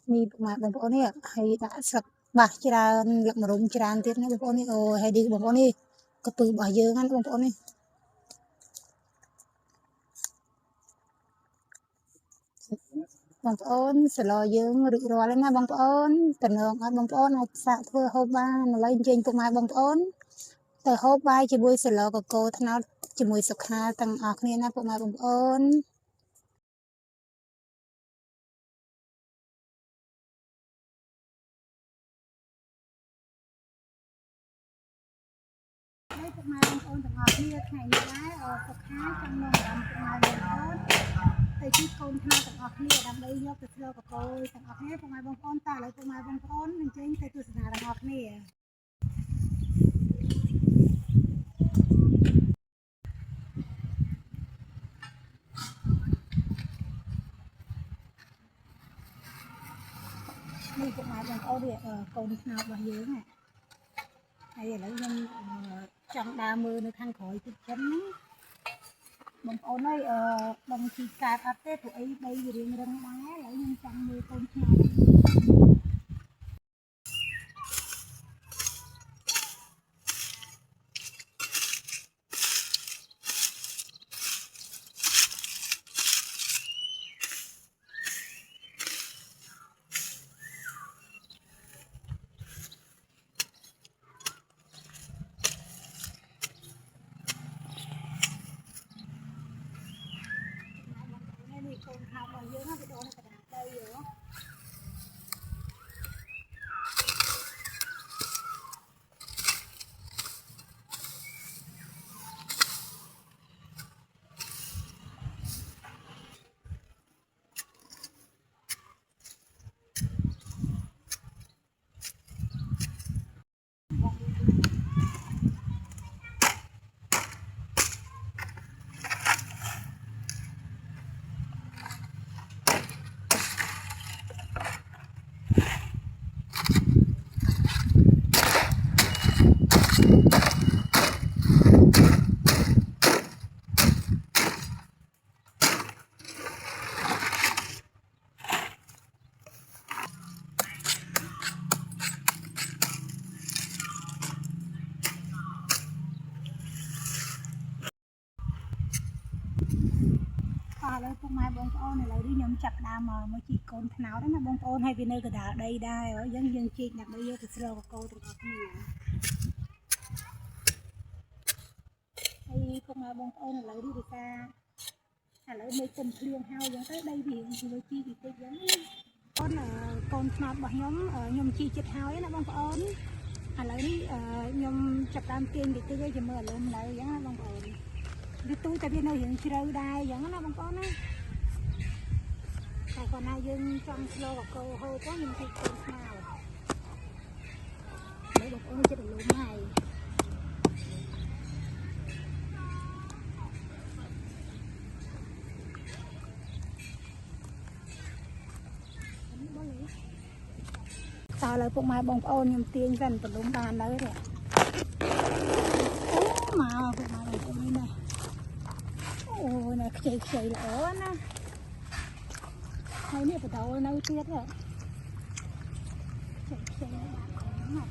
Ni màបងប្អូននេះហើយដាក់ស្លឹកបាសច្រើនលឹកម្រុំច្រើនទៀតណាបងប្អូននេះអូហើយនេះបងប្អូននេះកពឹសរបស់យើងហ្នឹងបងប្អូននេះបងប្អូនស្លយើងរួចរាល់ហើយណាបងប្អូនតំណងអត់បងប្អូនអាចសាកធ្វើហូបបានឥឡូវអញ្ជើញពុកម៉ែបងប្អូនទៅហូបបាយជាមួយស្លកកូរត្នោតជាមួយសុខាទាំងអស់គ្នាណាពុកម៉ែបងប្អូនហើយពុកម៉ែបងប្អូនទាំងអស់គ្នាថ្ងៃនេះដែរសុខាចង់នាំអារម្មណ៍ពុកម៉ែបងប្អូនទៅទីកូនថ្នោតទាំងអស់គ្នាដើម្បីយកទៅស្លកកូរទាំងអស់គ្នាពុកម៉ែបងប្អូនតើឥឡូវពុកម៉ែបងប្អូននឹងចេញទៅទស្សនាទាំងអស់គ្នានេះពុកម៉ែបងប្អូនវាកូនថ្នោតរបស់យើងហ្នឹងហើយឥឡូវខ្ញុំចង់ដើរមើលនៅខាងក្រោយទឹកចឹងណាបងប្អូនអើយបងជីកើតអត់ទេព្រោះអីដីវារៀងរឹងដែរឥឡូវខ្ញុំចង់មើលកូនថ្នោតនេះកូនថ្នោតរបស់យើងណាវាដកនៅកណ្ដាលដីហ៎ឥឡូវពុកម៉ែបងប្អូនឥឡូវនេះខ្ញុំចាប់ដើមមកជីកកូនថ្នោតណាបងប្អូនហើយវានៅកណ្ដាលដីដែរអញ្ចឹងយើងជីកដើម្បីយកទៅស្រូបកូរទាំងអស់គ្នាហើយពុកម៉ែបងប្អូនឥឡូវនេះវាថាឥឡូវមេឃគុំភ្លៀងហើយអញ្ចឹងទៅដីវាជួយជីតិចតិចអញ្ចឹងអូនកូនថ្នោតរបស់ខ្ញុំជីចិត្តហើយណាបងប្អូនឥឡូវនេះខ្ញុំចាប់ដើមទាញតិចតិចឲ្យមើលឥឡូវអញ្ចឹងណាបងប្អូនវាទូតែវានៅរៀងជ្រៅដែរអញ្ចឹងណាបងប្អូនណាតែគាត់ណាយើងចង់ស្លកកូរហូបខ្ញុំជីកកូនថ្នោតហើយបងប្អូនចិត្តរលំហើយតើឥឡូវពុកម៉ែបងប្អូនខ្ញុំទាញសិនប្រលំបានទៅទេអូមកពុកម៉ែបងប្អូននេះណាអូណាខ្ចីល្អណាហើយនេះបដោនៅទៀតហ៎ខ្ចីណា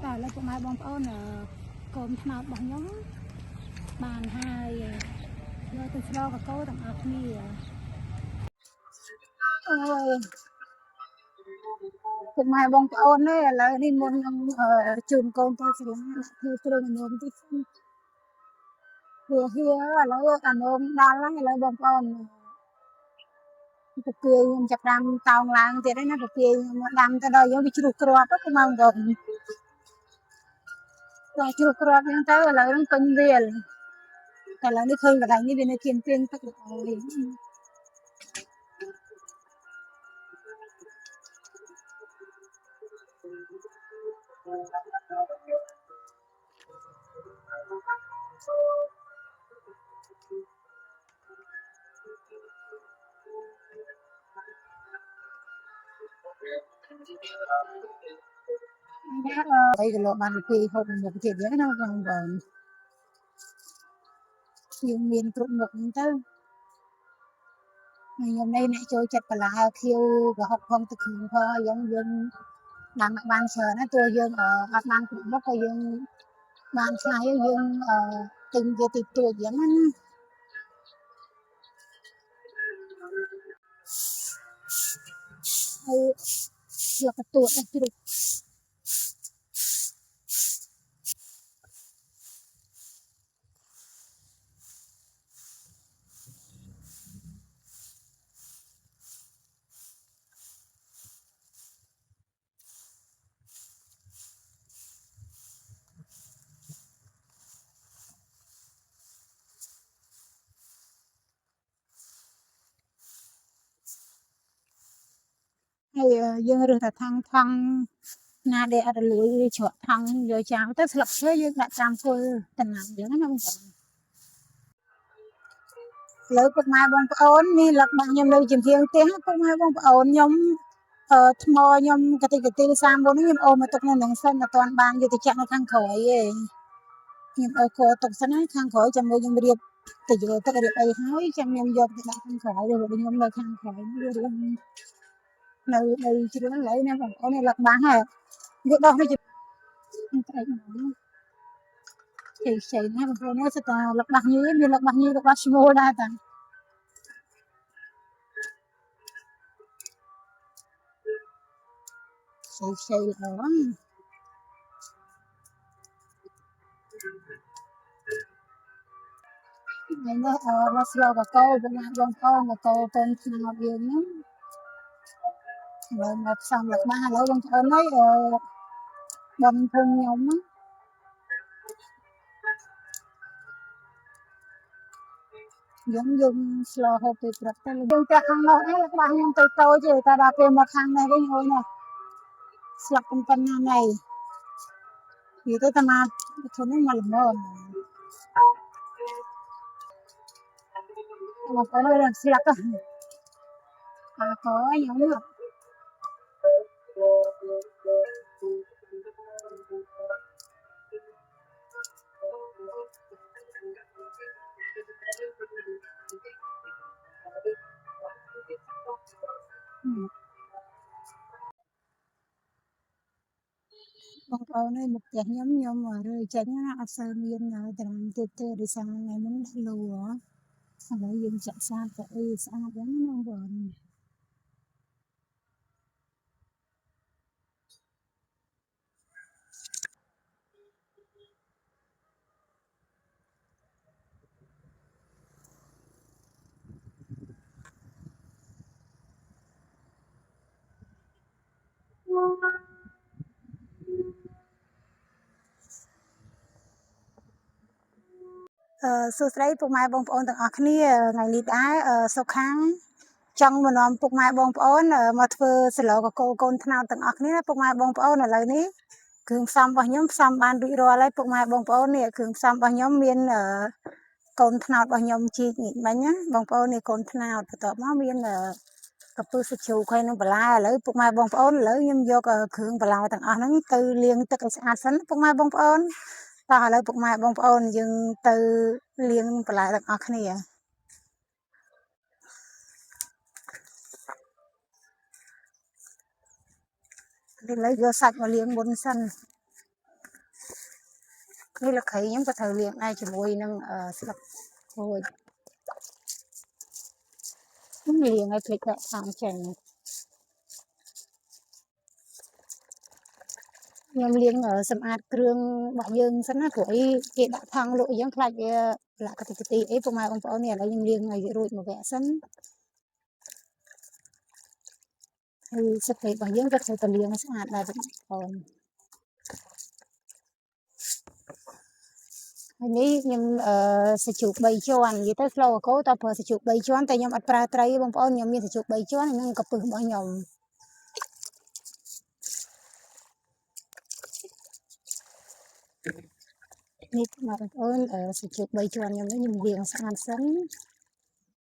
តែឥឡូវពុកម៉ែបងប្អូនកូនថ្នោតរបស់ខ្ញុំបានហើយយកទៅស្លកកូរទាំងអស់គ្នាអូយពុកម៉ែបងប្អូននេះឥឡូវនេះមុនខ្ញុំជូនកូនទៅស្រុកធ្វើគ្រឿងអនុមតិចវាហៀឥឡូវអនុមដល់ហើយឥឡូវបងប្អូនពពាយខ្ញុំចាប់ដាំតោងឡើងទៀតហើយណាពពាយមកដាំទៅដល់យើងវាជ្រុះគ្រាប់ទៅមកបងតែជ្រុះគ្រាប់ហ្នឹងទៅឥឡូវហ្នឹងពេញវាលតែឥឡូវនេះឃើញកន្លែងនេះវានៅគៀនព្រៀងទឹកល្អវិញ 3 គីឡូបានពីហូបមុខទៀតហ្នឹងណាបងប្អូនយើងមានគ្រប់មុខហ្នឹងទៅខ្ញុំនេះអ្នកចូលចិត្តបន្លែខៀវប្រហុកផងទឹកគ្រឿងផងអញ្ចឹងយើងដាំបានច្រើនណាតួយើងអត់បានគ្រប់មុខក៏យើងបានឆ្នៃយើងទិញវាតិចតួចអញ្ចឹងណាហើយស្លឹកកទួតជ្រូកហើយយើងរើសតែថងណាដែលអត់រលួយឬច្រកថងយកចោលទៅស្លឹកឈើយើងដាក់តាមគល់តំណាំអញ្ចឹងណាបងប្អូនលើពុកម៉ែបងប្អូននេះលឹកដាក់ខ្ញុំនៅជំនាញផ្ទះពុកម៉ែបងប្អូនខ្ញុំថ្មខ្ញុំកតិកទី34នេះខ្ញុំអូមកទុកនៅនឹងសិនអត់ទាន់បានយកទៅចាក់នៅខាងក្រោយទេខ្ញុំអូគោទុកសិនហើយខាងក្រោយចាំមើលខ្ញុំរៀបទៅយកទឹករៀបអីហើយចាំខ្ញុំយកទៅដាក់ខាងក្រោយឬខ្ញុំនៅខាងក្រោយវារឿងនៅដីជ្រុលឡើយណាបងប្អូននេះលឹកបាំងហើយវាដោះនេះត្រេកខ្ចីណាបងប្អូននេះស្ទើរលឹកបាសញីមានលឹកបាសញីលឹកបាសឈ្មោលដែរតាខ្ចីល្អថ្ងៃនេះមកស្លកកោបងប្អូនកោកោតូនឆ្នាំយើងហ្នឹងហើយមកផ្សំលឹកបាសឥឡូវបងប្អូនហើយបងភូមិខ្ញុំហ្នឹងយើងស្លហូបពេលព្រឹកទៅយើងតែខាងនោះឯងរបស់ខ្ញុំទៅតូចទេតែដល់ពេលមកខាងនេះវិញអូនណាស្លាប់ប៉ុណ្ណាណៃនិយាយទៅតាមធននេះមកល្មមមកទៅលើស្លាប់ទៅអាកោខ្ញុំបងប្អូនឯងមកផ្ទះខ្ញុំរើចេញណាអត់សូវមានត្រាំទៀតទេដោយសារថ្ងៃហ្នឹងដាក់លោឥឡូវយើងចាក់សាបទៅអីស្អាតហ្នឹងណាបងប្អូនសួស្តីពុកម៉ែបងប្អូនទាំងអស់គ្នាថ្ងៃនេះដែរសុខាចង់មកនាំពុកម៉ែបងប្អូនមកធ្វើសាឡូកកូកូនថ្នោតទាំងអស់គ្នាពុកម៉ែបងប្អូនឥឡូវនេះគ្រឿងផ្សំរបស់ខ្ញុំផ្សំបានរួចរាល់ហើយពុកម៉ែបងប្អូននេះគ្រឿងផ្សំរបស់ខ្ញុំមានកូនថ្នោតរបស់ខ្ញុំជីកនេះមិញណាបងប្អូននេះកូនថ្នោតបន្ទាប់មកមានកពឹសសាច់ជ្រូកហើយនឹងបន្លែឥឡូវពុកម៉ែបងប្អូនឥឡូវខ្ញុំយកគ្រឿងបន្លែទាំងអស់ហ្នឹងទៅលាងទឹកឲ្យស្អាតសិនពុកម៉ែបងប្អូនតោះឥឡូវពុកម៉ែបងប្អូនយើងទៅលាងបន្លែទាំងអស់គ្នាឥឡូវយកសាច់មកលាងមុនសិននេះលក្ខីខ្ញុំក៏ត្រូវលាងដែរជាមួយនឹងស្លឹកក្រូចខ្ញុំលាងឲ្យភ្លេចដាក់ខាងចេញខ្ញុំលាងសម្អាតគ្រឿងរបស់យើងសិនណាព្រោះអីគេដាក់ថង់លក់អញ្ចឹងខ្លាចវាប្រឡាក់កតិកទីអីពុកម៉ែបងប្អូននេះឥឡូវខ្ញុំលាងឲ្យរួចមួយវគ្គសិនហើយសាច់ត្រីរបស់យើងក៏ត្រូវតែលាងឲ្យស្អាតដែរបងប្អូនហើយនេះខ្ញុំសាច់ជ្រូក3ជាន់និយាយទៅស្លកកោតើប្រើសាច់ជ្រូក3ជាន់តែខ្ញុំអត់ប្រើត្រីបងប្អូនខ្ញុំមានសាច់ជ្រូក3ជាន់និងកពឹសរបស់ខ្ញុំនេះបងប្អូនសាច់ជ្រូក3ជាន់ខ្ញុំនេះខ្ញុំលាងស្អាតសិន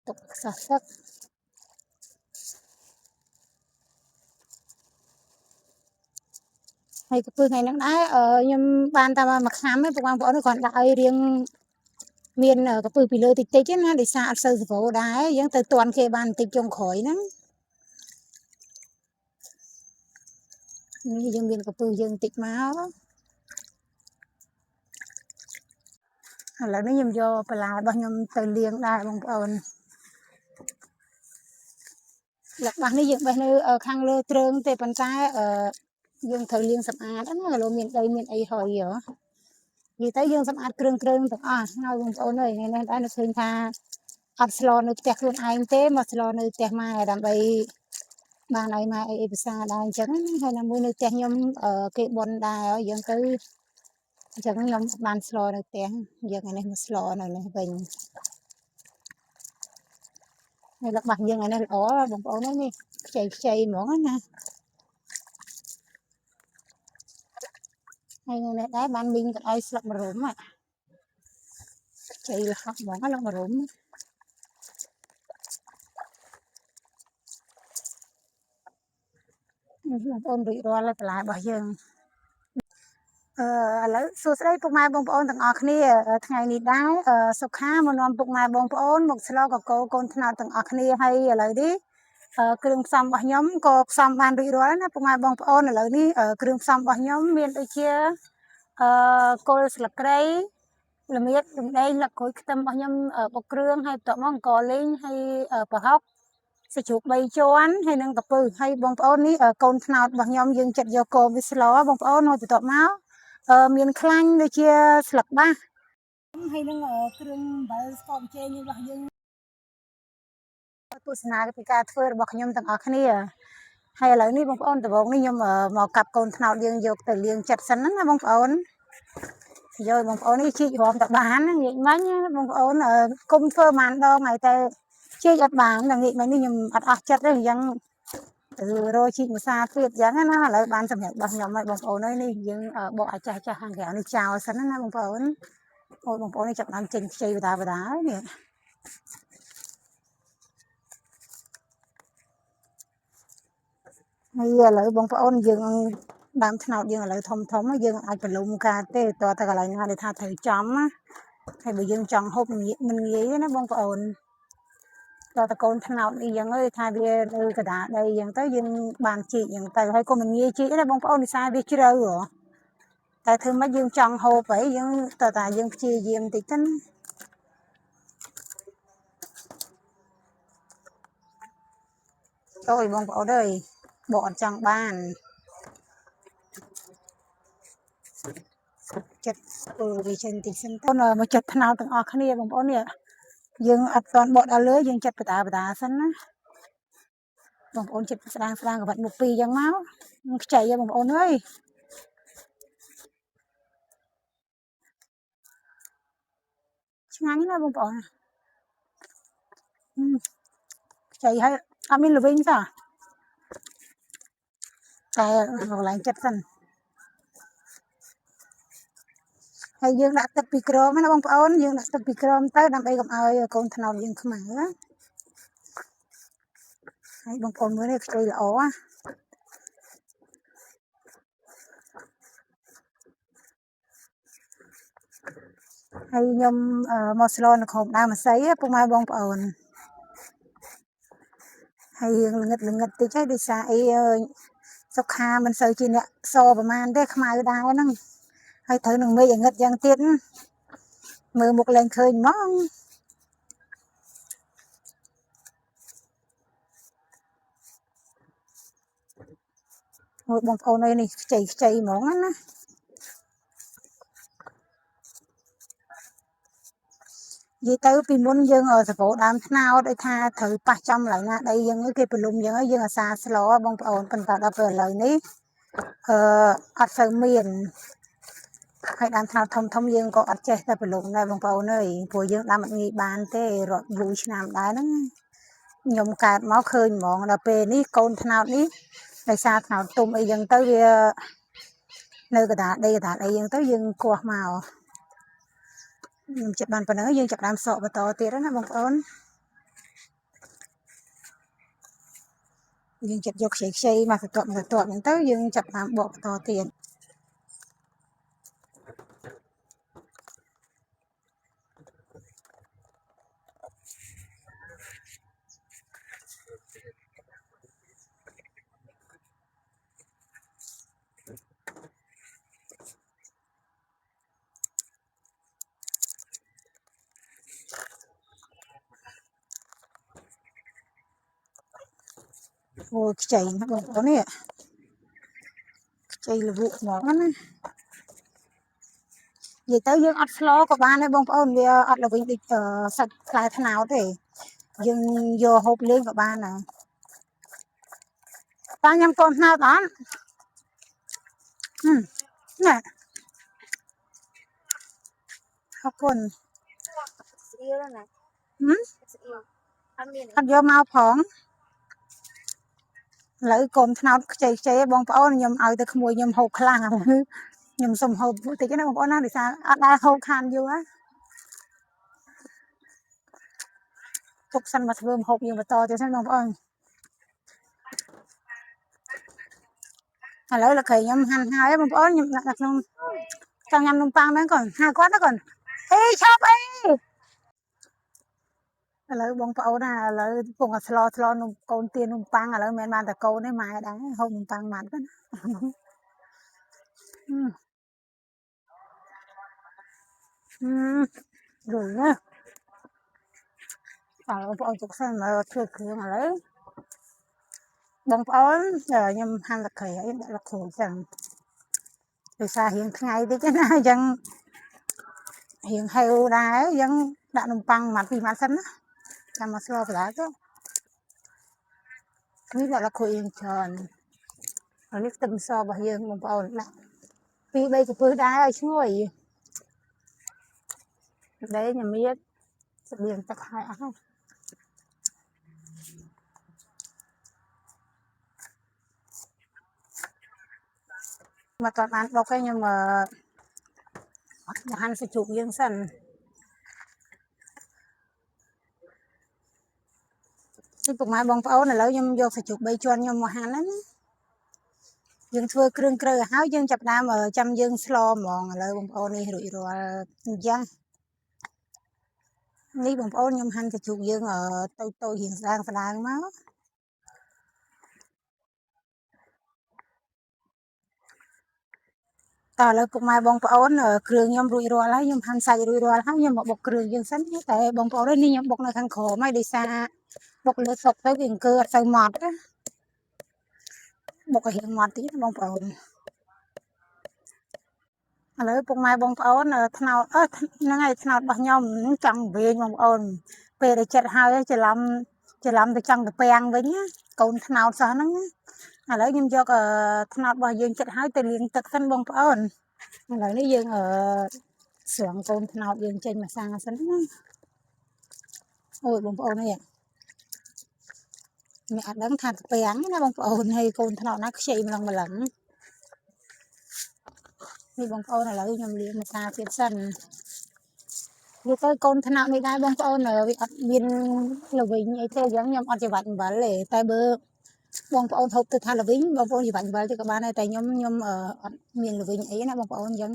ទុកខ្សោះទឹក ហើយក៏ពឹសថ្ងៃហ្នឹងដែរខ្ញុំបានតែមួយឆ្នាំទេបងប្អូនគ្រាន់ដាក់ឲ្យរៀងមានក៏ពឹសពីលើតិចតិចណាដោយសារអត់សូវសវោដែរយើងទៅតន់គេបានបន្តិចចុងក្រោយហ្នឹងនេះយើងមានក៏ពឹសយើងបន្តិចមកឥឡូវនេះខ្ញុំយកបន្លែរបស់ខ្ញុំទៅលាងដែរបងប្អូនលក្ខណៈនេះយើងបេះនៅខាងលើទ្រើងទេប៉ុន្តែយើងត្រូវលាងសម្អាតណាលោកមានដីមានអីហើយនិយាយទៅយើងសម្អាតគ្រឿងទាំងអស់ហើយបងប្អូនអើយថ្ងៃនេះដែរនឹកឃើញថាអត់ស្លនៅផ្ទះខ្លួនឯងទេមកស្លនៅផ្ទះម៉ែដើម្បីបានឲ្យម៉ែអីភាសាដែរអញ្ចឹងហើយណាមួយនៅផ្ទះខ្ញុំគេបន់ដែរយើងទៅអញ្ចឹងខ្ញុំបានស្លនៅផ្ទះយើងថ្ងៃនេះមកស្លនៅនេះវិញហើយរបស់យើងថ្ងៃនេះល្អបងប្អូននេះខ្ចីហ្មងណាហើយថ្ងៃនេះដែរបានមីងក៏ឲ្យស្លឹកម្រុំខ្ចីលហកហ្មងស្លឹកម្រុំបងប្អូនរួចរាល់ហើយបន្លែរបស់យើងឥឡូវសួស្តីពុកម៉ែបងប្អូនទាំងអស់គ្នាថ្ងៃនេះដែរសុខាមកនាំពុកម៉ែបងប្អូនមកស្លកកូនកូនថ្នោតទាំងអស់គ្នាហើយឥឡូវនេះគ្រឿងផ្សំរបស់ខ្ញុំក៏ផ្សំបានរួចរាល់ណាពុកម៉ែបងប្អូនឥឡូវនេះគ្រឿងផ្សំរបស់ខ្ញុំមានដូចជាគល់ស្លឹកគ្រៃល្មៀតរំដេងលក្ខក្រួយខ្ទឹមរបស់ខ្ញុំបុកគ្រឿងហើយបន្ទាប់មកអង្ករលីងហើយប្រហុកសាច់ជ្រូក3ជាន់ហើយនឹងកាពៅហើយបងប្អូននេះកូនថ្នោតរបស់ខ្ញុំយើងចាត់យកកូនវាស្លបងប្អូនហើយបន្ទាប់មកមានខ្លាញ់ដូចជាស្លឹកបាសហើយនឹងគ្រឿងអំបិលស្ករជែងរបស់យើងទស្សនាពីការធ្វើរបស់ខ្ញុំទាំងអស់គ្នាហើយឥឡូវនេះបងប្អូនដំបូងនេះខ្ញុំមកកាប់កូនថ្នោតយើងយកទៅលាងចិត្តសិនណាបងប្អូនយកបងប្អូននេះជីករំតបានងាកមិញបងប្អូនគុំធ្វើប៉ុន្មានដងហើយតែជីកអត់បានតែងាកមិញនេះខ្ញុំអត់អស់ចិត្តទេអញ្ចឹងរោជីកម្សាទៀតអញ្ចឹងណាឥឡូវបានសម្រាប់របស់ខ្ញុំហើយបងប្អូនអើយនេះយើងបកឲ្យចាស់ខាងក្រៅនេះចោលសិនណាបងប្អូនអូបងប្អូននេះចាប់បានចេញខ្ចីបដាហើយនេះហើយឥឡូវបងប្អូនយើងដើមថ្នោតយើងឥឡូវធំយើងអាចបលុំកាទេតទៅកន្លែងណាដែលថាត្រូវចំណាហើយបើយើងចង់ហូបមិនងាយទេណាបងប្អូនតតកូនថ្នោតនេះយ៉ាងអើយថាវានៅកដាដីយ៉ាងទៅយើងបានជីកយ៉ាងទៅហើយក៏មិនងាយជីកទេបងប្អូនវិសាវាជ្រៅតែធ្វើម៉េចយើងចង់ហូបអីយើងតើតាយើងព្យាយាមបន្តិចទៅណាអូយបងប្អូនអើយបកអត់ចង់បានចិត្តវាចេញតិចសិនទៅមកចិត្តថ្នោតទាំងអស់គ្នាបងប្អូននេះយើងអត់ទាន់បកដល់លើយើងចិត្តបដាសិនណាបងប្អូនចិត្តស្ដាងក៏បាត់មុខពីរអញ្ចឹងមកខ្ចីបងប្អូនអើយឆ្ងាញ់ណាស់បងប្អូនខ្ចីហើយអត់មានល្វីងសោះតែកន្លែងចិត្តសិនហើយយើងដាក់ទឹកពីក្រមណាបងប្អូនយើងដាក់ទឹកពីក្រមទៅដើម្បីកុំឲ្យកូនថ្នោតយើងខ្មៅណាហើយបងប្អូនមើលនេះខ្ចីល្អណាហើយខ្ញុំមកស្លនៅក្រុមដើមម្សៅពុកម៉ែបងប្អូនហើយរឿងល្ងឹតតិចហើយដោយសារអីសុខាមិនសូវជាអ្នកសប្រហែលទេខ្មៅដែរហ្នឹងហើយត្រូវនឹងមេឃងឹតយ៉ាងទៀតមើលមុខលែងឃើញហ្មងមើលបងប្អូនអើយនេះខ្ចីហ្មងណានិយាយទៅពីមុនយើងសពោដើមថ្នោតឲ្យថាត្រូវប៉ះចំកន្លែងណាដីយើងគេប្រលុំយើងយើងអាសាស្លបងប្អូនប៉ុន្តែដល់ពេលឥឡូវនេះអត់សូវមានហើយដើមថ្នោតធំយើងក៏អត់ចេះតែប្រលុំដែរបងប្អូនអើយព្រោះយើងដាំអត់ងាយបានទេរាប់យូរឆ្នាំដែរហ្នឹងខ្ញុំកើតមកឃើញហ្មងដល់ពេលនេះកូនថ្នោតនេះដោយសារថ្នោតទុំអីចឹងទៅវានៅកណ្ដាលដីអីចឹងទៅយើងគោះមកខ្ញុំចិត្តបានប៉ុណ្ណឹងយើងចាប់ដើមសក់បន្តទៀតណាបងប្អូនយើងចិត្តយកខ្ចីមកបន្ទាប់ហ្នឹងទៅយើងចាប់តាមបកបន្តទៀត ôi chảy nó còn có nè chảy là vụ mỏ nó vậy tới dương ắt lo có ba này bông ôn vì ắt là vinh địch sạch lại thế nào thế dương vô hộp lên của ba này ta nhắm con nào đó nè học con ăn vô mau phỏng lấy con nào chạy chạy bông ôn nhầm ai tới khmui nhầm hộp khlang nhầm sầm hộp thì cái này bông ôn nào thì sao ăn đã hộp khan vô á tục săn mà vừa hộp nhiều mà to cho săn bông ôn lấy là khởi nhầm hành hai bông ôn nhầm đặt luôn trong nhầm nông pang đó còn hai quát đó còn ê chop ê lấy bông ôn là lấy bông slo nông con tiền nông pang lấy men ban ta câu đấy mà đã hôm nông pang mặn đó rồi á bông ôn chụp xem mà chưa kêu mà lấy bông ôn giờ nhầm hành là khởi ấy đã là khổ chẳng từ xa hiện ngày đi cái nào dân hiện heo đá dân đã nông pang mà vì mà xanh á làm mà slo phải đá chứนี่แหละเราคุยกันอันนี้ตึงซอบะเยงมองเอาละปีใบกับปืนได้ช่วยđấy nhà mi sự liền tắc hai áo mà toàn ăn đâu cái nhưng mà hắn sẽ chụp dương sần cái cục mai bông pháo này lấy nhưng vô phải chụp bay chuan nhưng mà hắn lắm dương thưa kêu kêu háo dương chập đam ở trăm dương slo mòn lấy bông pháo này rồi giang ní bông pháo nhưng hắn sẽ chụp dương ở tôi hiện đang phải đang máu ta lấy cục mai bông pháo ở kêu nhưng rồi lấy nhưng hắn sai rồi lấy nhưng mà bọc kêu dương sắn tại bông pháo đấy ní nhưng bọc này khăn khổ mai đi xa bọc lửa sọc tới biển cơ say mọt á bọc hiện mọt tí bông pháo lấy bông mai bông pháo là thao ngày thao bao nhiêu chẳng về bông ôn về để chặt hai chỉ làm để chẳng được bèn với nhá còn thao sao nó lấy nhưng cho thao bao nhiêu chặt hai từ liền tật thân bông pháo lấy nó dương ở xưởng con thao dương trên mà sang sân ôi bông pháo này mẹ đang thạt bèn nó bông pháo hay con thao nó chạy mà lắmนี่บางคนเรายำเลี้ยงมาตาเสียสันอยู่ใกล้คนถนัดไม่ได้บางคนวิอัดบินเราวิ่งไอ้เท่ยังยำอัดจะบันบันเลยแต่เบอร์บางคนทบตัวทานเราวิ่งบางคนจะบันบันที่กับบ้านในแต่ยำเมียนเราวิ่งไอ้นะบางคนยัง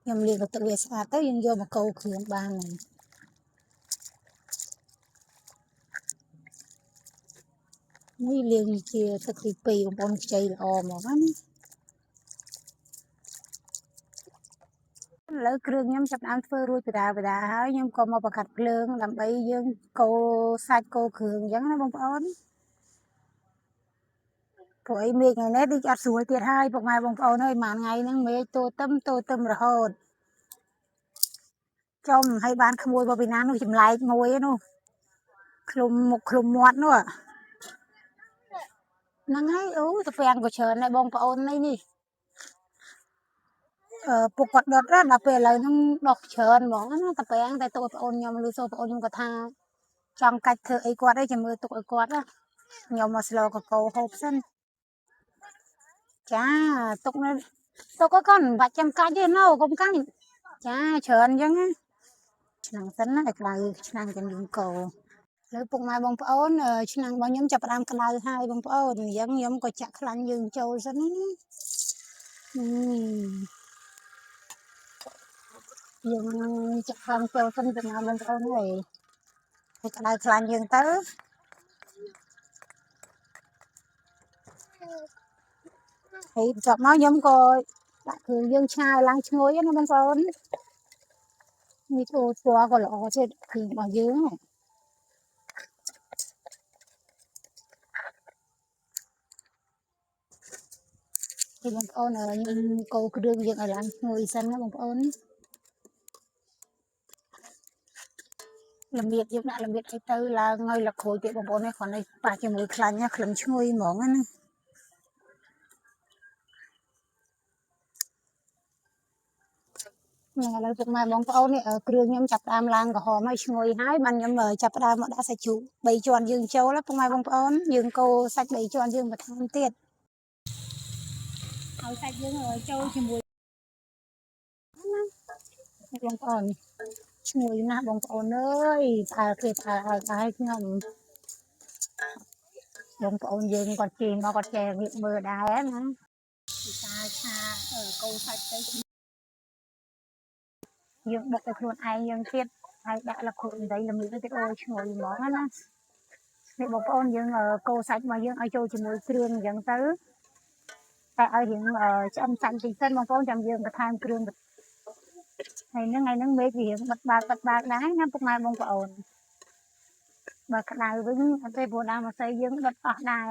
ยำเลี้ยงกับตัวเวสอาแต่ยังโยมาเกาเขื่อนบ้านนี่เลี้ยงเกี่ยสักปีบางคนใจอ่อนหมดนะlấy kêu nhâm chập ăn phơi ruồi từ đà hái nhâm còn mà bạc cắt lương làm bây dương cô sạch cô cường giống nó bông ớn tuổi miệt ngày nét đi chặt suối tiệt hai bọc mai bông ớn hơi màn ngày nâng mê tô tâm rồi hồn trong hay bán khmôi vào Việt Nam nó chìm lại ngồi ấy nó khum muột nữa nâng ấy tập phèn của trời này bông ớn này nèปกติรถดับไปเลยน้องดอกเชิญบอกว่าตะแปงแต่ตัวโอนยอมรู้โซ่โอนยอมกระทาจองกัดเธอไอ้กวาดได้จะมือตัวไอ้กวาดอ่ะยอมมาสโลกับโกหกสั้นจ้าตกนั้นตกก็ก่อนบาดจำกัดเยอะเน่าก็กันจ้าเชิญยังไงฉันสั้นนะไอ้กลายฉันกันยิงโกแล้วปกมาบงโอนฉันบางย้ำจับรามกลายให้บงโอนยังย้ำก็จักคลันยิงโจสั้นยังจะทำโจสั้นเป็นงานบงโอนเลยไอ้กลายคลันยิงเต้ thì chọc nó giống coi đại thường dương trai lang chối nó bên con như thua thua còn lọ trên thì bỏ dưới thìបងប្អូនខ្ញុំកូរគ្រឿងយើងឲ្យឡើងឈ្ងុយសិនណាបងប្អូនល្មៀតយើងដាក់ល្មៀតឲ្យទៅឡើងឲ្យលក្ខូចទៀតបងប្អូននេះគ្រាន់តែប៉ះជាមួយខ្លាញ់ណាក្លិនឈ្ងុយហ្មងណាឥឡូវពុកម៉ែបងប្អូននេះគ្រឿងខ្ញុំចាប់ផ្ដើមឡើងក្រហមហើយឈ្ងុយហើយបានខ្ញុំចាប់ផ្ដើមមកដាក់សាច់ជ្រូក3ជាន់យើងចូលពុកម៉ែបងប្អូនយើងកូរសាច់3ជាន់យើងបន្ថែមទៀតឲ្យសាច់យើងចូលជាមួយណាបងប្អូនឈ្ងុយណាស់បងប្អូនអើយប្រើគេប្រើឲ្យខ្ញុំបងប្អូនយើងគាត់ជេរមកគាត់ចែរៀបមើលដែរណាពីការឆាកូរសាច់ទៅយើងបុកទៅខ្លួនឯងយើងទៀតហើយដាក់លក្ខូចដីល្មៀតទៅអូឈ្ងុយហ្មងណានេះបងប្អូនយើងកូរសាច់មកយើងឲ្យចូលជាមួយគ្រឿងអញ្ចឹងទៅតែឲ្យរៀងឆ្អឹងសាច់តិចសិនបងប្អូនចាំយើងបន្ថែមគ្រឿងហើយហ្នឹងមេឃវារៀងបិទបើកដែរណាពុកម៉ែបងប្អូនបើក្តៅវិញអត់ទេព្រោះដើមម្សៅយើងដុតអស់ដែរ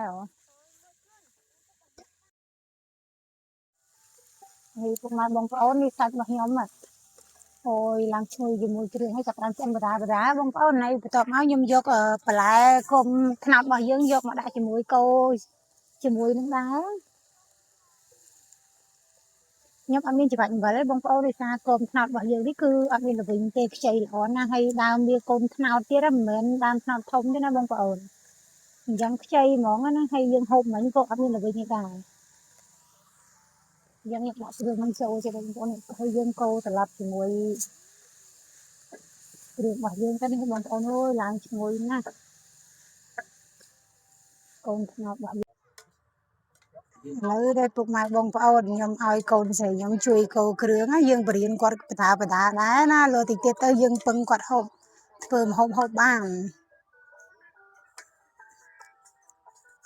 នេះពុកម៉ែបងប្អូននេះសាច់របស់ខ្ញុំអូយឡើងឈ្ងុយជាមួយគ្រឿងឲ្យចាប់បានឆ្អិនបដាបងប្អូនហើយបន្ទាប់មកខ្ញុំយកបន្លែគុំថ្នោតរបស់យើងយកមកដាក់ជាមួយគោជាមួយនឹងដែរខ្ញុំអត់មានច្បាច់អំបិលទេបងប្អូនដោយសារគុំថ្នោតរបស់យើងនេះគឺអត់មានល្វីងទេខ្ចីល្អណាស់ហើយដើមវាគុំថ្នោតទៀតមិនមែនដើមថ្នោតធំទេណាបងប្អូនអញ្ចឹងខ្ចីហ្មងណាហើយយើងហូបមិញក៏អត់មានល្វីងទេដែរយើងដាក់គ្រឿងនឹងចូលជាបងប្អូនហើយយើងកូរត្រឡប់ជាមួយគ្រឿងរបស់យើងទៅនេះបងប្អូនអើយឡើងឈ្ងុយណាស់កូនថ្នោតរបស់យើងឥឡូវដែលពុកម៉ែបងប្អូនខ្ញុំឲ្យកូនស្រីខ្ញុំជួយកូរគ្រឿងយើងបរៀនគាត់បដាដែរណាលើតិចទៀតទៅយើងពឹងគាត់ហូបធ្វើម្ហូបបាន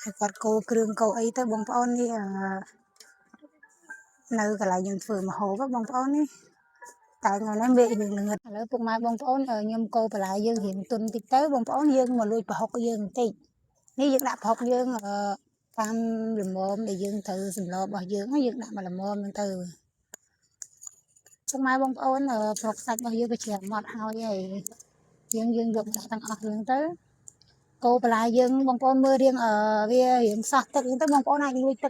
ហើយគាត់កូរគ្រឿងកូរអីទៅបងប្អូននេះនៅកន្លែងយើងធ្វើម្ហូបបងប្អូននេះតែថ្ងៃនេះមេឃយើងល្ងឹតឥឡូវពុកម៉ែបងប្អូនខ្ញុំកូរបន្លែយើងរៀងទុនតិចទៅបងប្អូនយើងមកលួចប្រហុកយើងបន្តិចនេះយើងដាក់ប្រហុកយើងតាមល្មមដែលយើងត្រូវសម្លរបស់យើងយើងដាក់មកល្មមហ្នឹងទៅពុកម៉ែបងប្អូនប្រហុកសាច់របស់យើងវាជ្រាបម៉ត់ហើយយើងយកដាក់ទាំងអស់ហ្នឹងទៅកូរបន្លែយើងបងប្អូនមើលរៀងវារៀងសោះទឹកហ្នឹងទៅបងប្អូនអាចលួចទឹ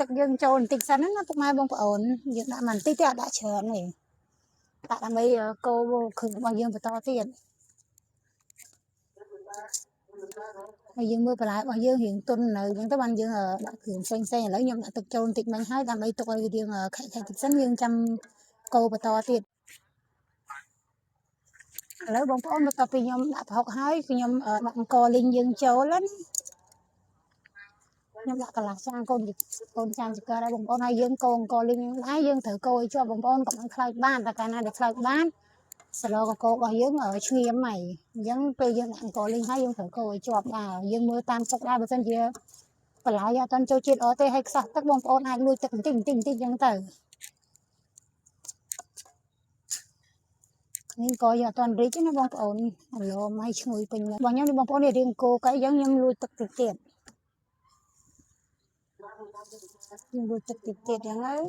កយើងចូលបន្តិចសិនណាពុកម៉ែបងប្អូនយើងដាក់មកបន្តិចទេអត់ដាក់ច្រើនទេដាក់ដើម្បីកូរគ្រឿងរបស់យើងបន្តទៀតហើយយើងមើលបន្លែរបស់យើងរៀងទុននៅអញ្ចឹងទៅបានយើងដាក់គ្រឿងផ្សេងឥឡូវខ្ញុំដាក់ទឹកចូលបន្តិចមិញហើយដើម្បីទុកឲ្យរៀងខែតិចសិនយើងចាំកូរបន្តទៀតឥឡូវបងប្អូនបន្ទាប់ពីខ្ញុំដាក់ប្រហុកហើយខ្ញុំដាក់អង្ករលីងយើងចូលណាខ្ញុំដាក់កន្លះចានកូនចានចង្កឹះដែរបងប្អូនហើយយើងកូរអង្ករលីងដែរយើងត្រូវកូរឲ្យជាប់បងប្អូនកុំឲ្យខ្លោចបានតែកាលណាដែលខ្លោចបានស្លកកូររបស់យើងឈ្ងៀមហើយអញ្ចឹងពេលយើងដាក់អង្ករលីងហើយយើងត្រូវកូរឲ្យជាប់ដែរយើងមើលតាមទឹកដែរបើមិនជាបន្លែអត់ទាន់ចូលជាតិអត់ទេហើយខ្សោះទឹកបងប្អូនអាចលួចទឹកបន្តិចអញ្ចឹងទៅនេះក៏យើងអត់ទាន់រីកទេណាបងប្អូនអាឡូមឲ្យឈ្ងុយពេញរបស់ខ្ញុំនេះបងប្អូនរៀងកូរកែអញ្ចឹងខ្ញុំលួចទឹកតិចទៀតយើងលួចទឹកតិចទៀតអញ្ចឹងហើយ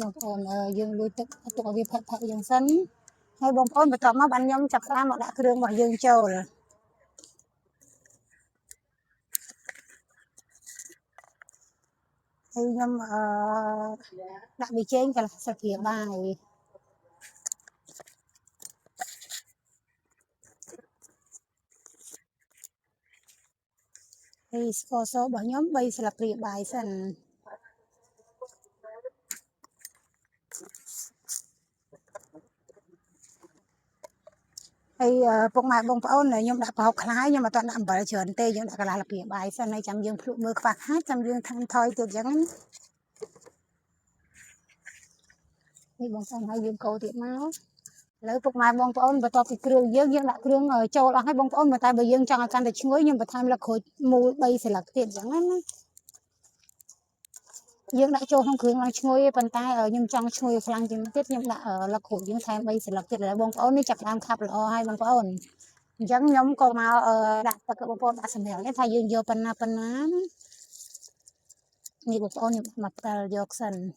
បងប្អូនយើងលួចទឹកទុកឲ្យវាផឹកយ៉ាងសិនហើយបងប្អូនបន្ទាប់មកបានខ្ញុំចាប់ផ្ដើមមកដាក់គ្រឿងរបស់យើងចូលហើយខ្ញុំដាក់ប៊ីចេងកន្លះស្លាបព្រាបាយហើយស្ករសរបស់ខ្ញុំ3ស្លាបព្រាបាយសិនហើយពុកម៉ែបងប្អូនខ្ញុំដាក់ប្រហុកខ្លាយខ្ញុំអត់ដាក់អំបិលច្រើនទេយើងដាក់កន្លះស្លាបព្រាបាយសិនហើយចាំយើងភ្លក់មើលខ្វះខាតចាំយើងថែមថយទៀតអញ្ចឹងនេះបងប្អូនហើយយើងកូរទៀតមកឥឡូវពុកម៉ែបងប្អូនបន្ទាប់ពីគ្រឿងយើងដាក់គ្រឿងចូលអស់ហើយបងប្អូនតែបើយើងចង់ឲ្យកាន់តែឈ្ងុយខ្ញុំបន្ថែមលក្ខូចមូល3ស្លឹកទៀតអញ្ចឹងណាយើងដាក់ចូលក្នុងគ្រឿងឡើងឈ្ងុយប៉ុន្តែខ្ញុំចង់ឈ្ងុយខ្លាំងជាងទៀតខ្ញុំដាក់លក្ខូចយើងថែម3ស្លឹកទៀតឥឡូវបងប្អូននេះចាប់ដើមខាប់ល្អហើយបងប្អូន Chẳng nhóm cô mà đặt tất cả bọn đã xem hiểu cái thay dương vô phần án như bọn như mặt dọc sần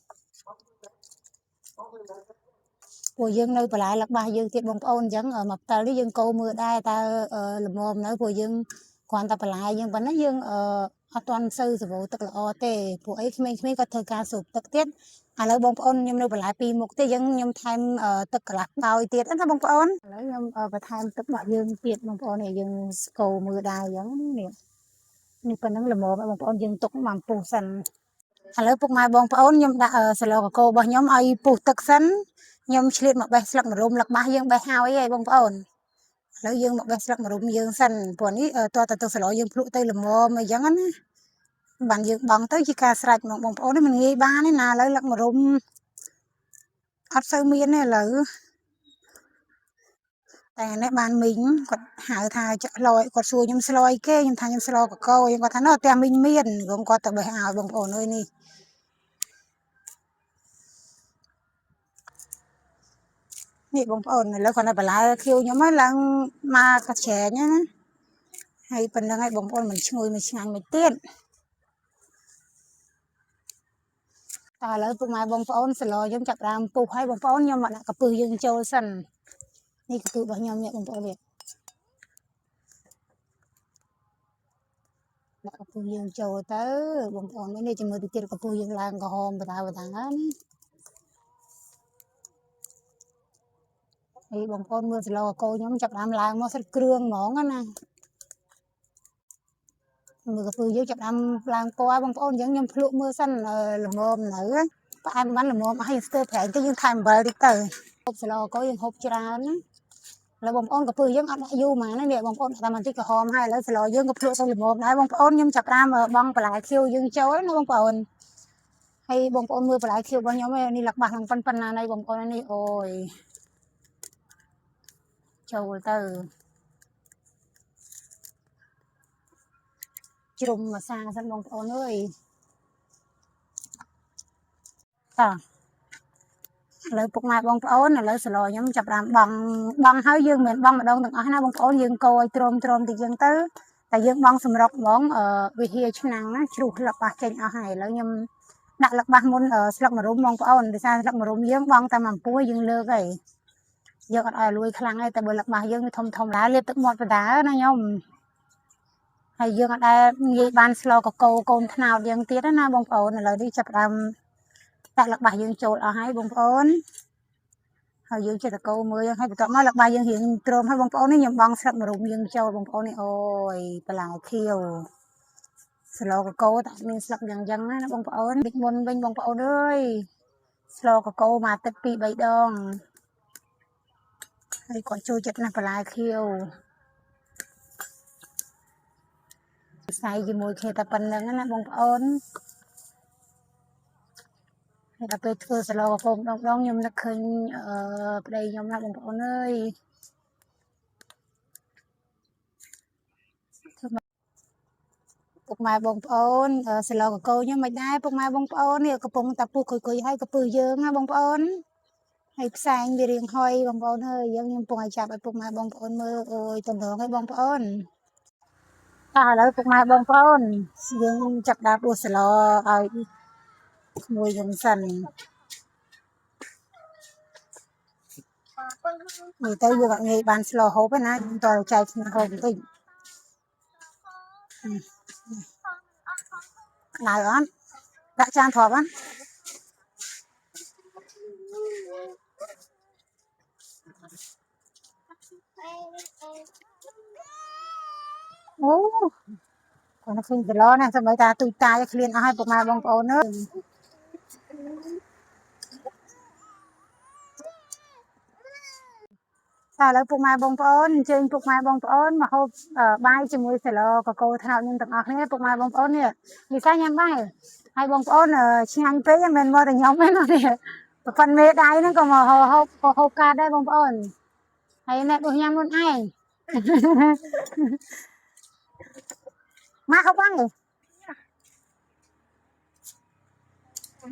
của dương nơi và lại là ba dương tiết bọn ôn chẳng ở mặt tờ lý dương cô mưa đai ta làm mồm nữa của dương quan ta phải lại nhưng vẫn nói dương toàn sư sự vụ tức là ô tê của ấy mình có thời ca sụp tất tiết lấy bọn ôn nhưng nơi và lại pi một cái dương nhưng thêm tất cả lạc bao tiết đó bọn ôn lấy nhưng và thêm tất cả dương tiết bọn ôn này dương cô mưa đai giống nè nhưng phầnนั้นlà mồm bọn ôn dương tục mầm phù sần lấyพวกมาបងប្អូនខ្ញុំដាក់ស្លកកោរបស់ខ្ញុំឲ្យពុះទឹកសិនខ្ញុំឆ្លៀតមកបេះស្លឹកម្រុំលឹកបាសយើងបេះហើយបងប្អូនឥឡូវយើងមកបេះស្លឹកម្រុំយើងសិនព្រោះនេះតើតទៅស្លយើងភ្លក់ទៅល្មមអីចឹងណាបានយើងបង់ទៅជាការស្រេចមកបងប្អូននេះមិនងាយបានទេណាឥឡូវលឹកម្រុំអត់សូវមានទេឥឡូវតែនេះបានមីងគាត់ហៅថាចាក់លយគាត់សួរខ្ញុំស្លយគេខ្ញុំថាខ្ញុំស្លកកោខ្ញុំគាត់ថាណោះតែមីងមានគាត់ទៅបេះឲ្យបងប្អូនអើយនេះនេះបងប្អូនឥឡូវគាត់នៅបន្លែខៀវខ្ញុំហ្នឹងឡើងមកកាត់ច្រែងណាហើយប៉ុណ្្នឹងហើយបងប្អូនមិនឈ្ងុយមិនឆ្ងាញ់មិនទៀតតែឥឡូវពុកម៉ែបងប្អូនស្លយើងចាប់ដើមពុះហើយបងប្អូនខ្ញុំមកដាក់កាពឹសយើងចូលសិននេះកាពឹសរបស់ខ្ញុំនេះបងប្អូននេះដាក់កាពឹសយើងចូលទៅបងប្អូននេះជាមួយទៅទៀតកាពឹសយើងឡើងក្រហមបដាហ្នឹងហើយបងប្អូនមើលស្លកោខ្ញុំចាប់ដើមឡើងមកសិតគ្រឿងហ្មងណាមើលកាពឹសយើងចាប់ដើមឡើងពណ៌បងប្អូនអញ្ចឹងខ្ញុំភ្លក់មើលសិនល្មមនៅផ្អែមបានល្មមអស់ហើយស្ទើរប្រែងទៅយើងថែមអំបិលតិចទៅហូបស្លកោយើងហូបច្រើនណាឥឡូវបងប្អូនកាពឹសយើងអត់ដាក់យូរហ្មងណានេះបងប្អូនតែបន្តិចក្រហមហើយឥឡូវស្លយើងក៏ភ្លក់ទៅល្មមដែរបងប្អូនខ្ញុំចាប់ដើមបងបន្លែខៀវយើងចូលណាបងប្អូនហើយបងប្អូនមើលបន្លែខៀវរបស់ខ្ញុំនេះលក្ខបាសនឹងប៉ុណ្ណាណៃបងប្អូននេះអូយចូលទៅជ្រុំម្សាសិនបងប្អូនអើយតោះឥឡូវពុកម៉ែបងប្អូនឥឡូវស្លខ្ញុំចាប់ដើមបងហើយយើងមិនបងម្ដងទាំងអស់ណាបងប្អូនយើងកូរឲ្យទ្រាំតិចយើងទៅតែយើងបងសម្រុកហ្មងវិហាឆ្នាំងណាជ្រុះលឹកបាសចេញអស់ហើយឥឡូវខ្ញុំដាក់លឹកបាសមុនស្លឹកម្រុំបងប្អូនដោយសារស្លឹកម្រុំយើងបងតែមួយពួរយើងលើកហើយយើងអត់ឲ្យលួយខ្លាំងទេតែបើលឹកបាសយើងធំដែរលាបទឹកមាត់បដាណាខ្ញុំហើយយើងអត់ដែលងាយបានស្លកកោកូនថ្នោតយើងទៀតណាបងប្អូនឥឡូវនេះចាប់ដើមដាក់លឹកបាសយើងចូលអស់ហើយបងប្អូនហើយយើងចិត្តកោមើលហើយបន្ទាប់មកលឹកបាសយើងរៀងទ្រាំហើយបងប្អូននេះខ្ញុំបងស្លឹកម្រុំយើងចូលបងប្អូននេះអូយបន្លែខៀវស្លកកោតែមានស្លឹកយ៉ាងណាបងប្អូនតិចមុនវិញបងប្អូនអើយស្លកកោមកទឹក2 3ដងហើយគាត់ចូលចិត្តណាស់បន្លែខៀវផ្សាយជាមួយគ្នាតែប៉ុណ្្នឹងណាបងប្អូនហើយដល់ពេលធ្វើស្លកកោម្ដងខ្ញុំនឹកឃើញប្តីខ្ញុំណាបងប្អូនអើយពុកម៉ែបងប្អូនស្លកកោខ្ញុំមិនដែរពុកម៉ែបងប្អូននេះកំពុងតែពុះគុយហើយកពឹសយើងណាបងប្អូនហើយផ្សែងវារៀងហុយបងប្អូនអើយយើងខ្ញុំកំពុងឲ្យចាប់ឲ្យពុកម៉ែបងប្អូនមើលអូយតំណងឲ្យបងប្អូនឥឡូវពុកម៉ែបងប្អូនយើងចាប់ដើមដួសស្លឲ្យក្មួយយើងសិននេះទៅយើងអត់ងាយបានស្លហូបទេណាខ្ញុំតើចែកគ្នាហូបបន្តិចណៅអត់ដាក់ចានធប់អត់អូគាត់ឃើញស្លណាសម្បីតាទូចតាយឃ្លានអស់ហើយពុកម៉ែបងប្អូនអើយតែឥឡូវពុកម៉ែបងប្អូនអញ្ជើញពុកម៉ែបងប្អូនមកហូបបាយជាមួយស្លកកោថ្នោតខ្ញុំទាំងអស់គ្នាពុកម៉ែបងប្អូននេះនិយាយញ៉ាំបាយហើយបងប្អូនឆ្ងាញ់ពេកមិនមែនមកតែខ្ញុំទេណានេះប្រពន្ធមេដៃហ្នឹងក៏មកហូបកាតដែរបងប្អូនហើយអ្នកដូចញ៉ាំខ្លួនឯងមកហូបបានទេ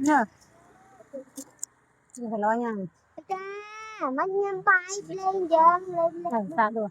ញ៉ាំជិះស្លញ៉ាំចាមិនញ៉ាំបាយលេងយ៉ាងលេងសាទដូច